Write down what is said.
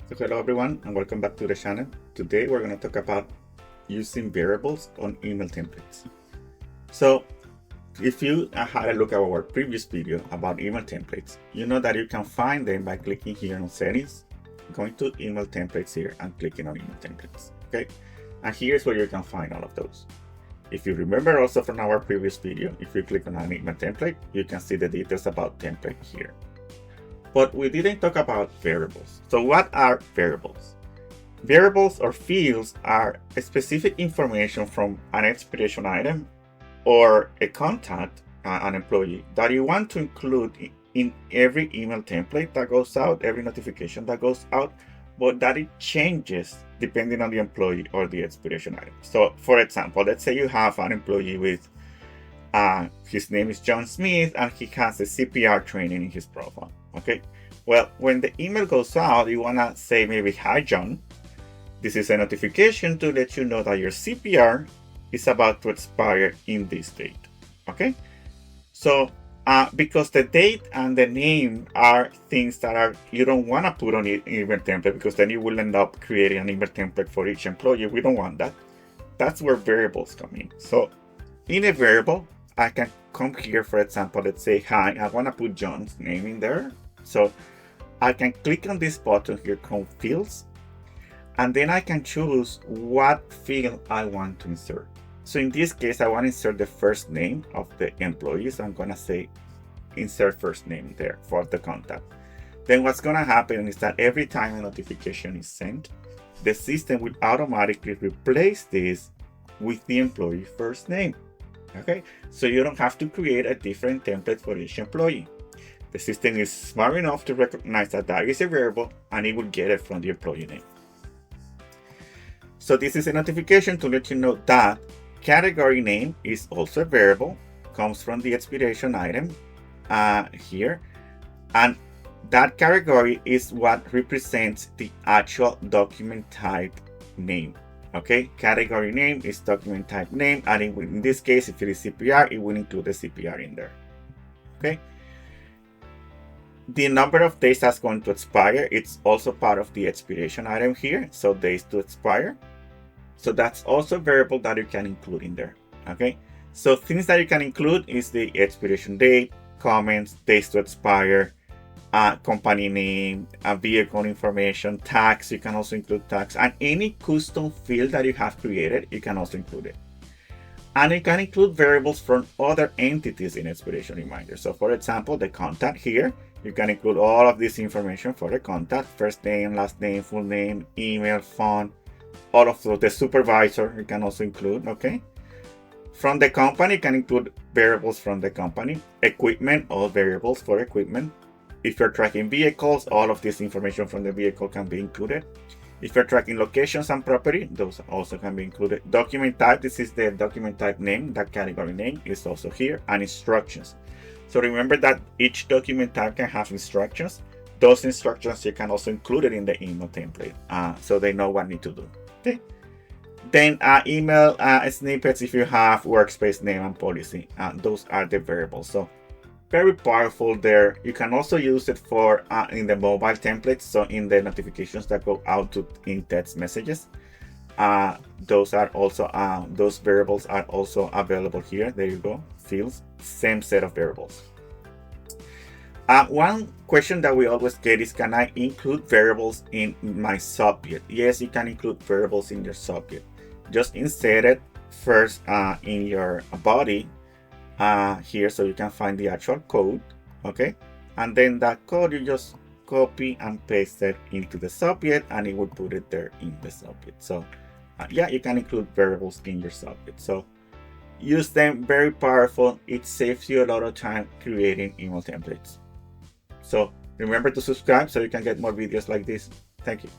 So hello everyone and welcome back to the channel. Today we're going to talk about using variables on email templates. So if you had a look at our previous video about email templates, you know that you can find them by clicking here on settings, going to email templates here and clicking on email templates. Okay, and here's where you can find all of those. If you remember also from our previous video, if you click on an email template, you can see the details about template here. But we didn't talk about variables. So what are variables? Variables or fields are a specific information from an expiration item or a contact, an employee, that you want to include in every email template that goes out, every notification that goes out, but that it changes depending on the employee or the expiration item. So for example, let's say you have an employee with his name is John Smith and he has a CPR training in his profile. Okay, well, when the email goes out, you want to say maybe, "Hi John, this is a notification to let you know that your CPR is about to expire in this date." Okay, so because the date and the name are things that you don't want to put on an email template, because then you will end up creating an email template for each employee. We don't want that. That's where variables come in. So in a variable, I can come here, for example, let's say, "Hi, I want to put John's name in there." So I can click on this button here called Fields, and then I can choose what field I want to insert. So in this case, I want to insert the first name of the employee. So I'm going to say insert first name there for the contact. Then what's going to happen is that every time a notification is sent, the system will automatically replace this with the employee first name. Okay, so you don't have to create a different template for each employee. The system is smart enough to recognize that that is a variable and it will get it from the employee name. So this is a notification to let you know that category name is also a variable, comes from the expiration item here, and that category is what represents the actual document type name. Okay, category name is document type name, and in this case, if it is CPR, it will include the CPR in there. Okay, the number of days that's going to expire, it's also part of the expiration item here, so days to expire. So that's also a variable that you can include in there. Okay, so things that you can include is the expiration date, comments, days to expire, company name, vehicle information, tax. You can also include tax, and any custom field that you have created, you can also include it. And you can include variables from other entities in expiration reminder. So for example, the contact here, you can include all of this information for the contact: first name, last name, full name, email, phone, all of the supervisor you can also include. Okay, from the company, you can include variables from the company. Equipment, all variables for equipment. If you're tracking vehicles, all of this information from the vehicle can be included. If you're tracking locations and property, those also can be included. Document type, this is the document type name, that category name is also here, and instructions. So remember that each document type can have instructions. Those instructions you can also include it in the email template, so they know what need to do. Okay. Then email snippets, if you have workspace name and policy, those are the variables. So very powerful there. You can also use it for in the mobile templates, so in the notifications that go out in text messages. Those are also those variables are also available here. There you go, fields, same set of variables. One question that we always get is, can I include variables in my subject? Yes, you can include variables in your subject. Just insert it first in your body here, so you can find the actual code. Okay, and then that code you just copy and paste it into the subject, and it will put it there in the subject. So yeah, you can include variables in your subject. So use them, very powerful. It saves you a lot of time creating email templates. So remember to subscribe so you can get more videos like this. Thank you.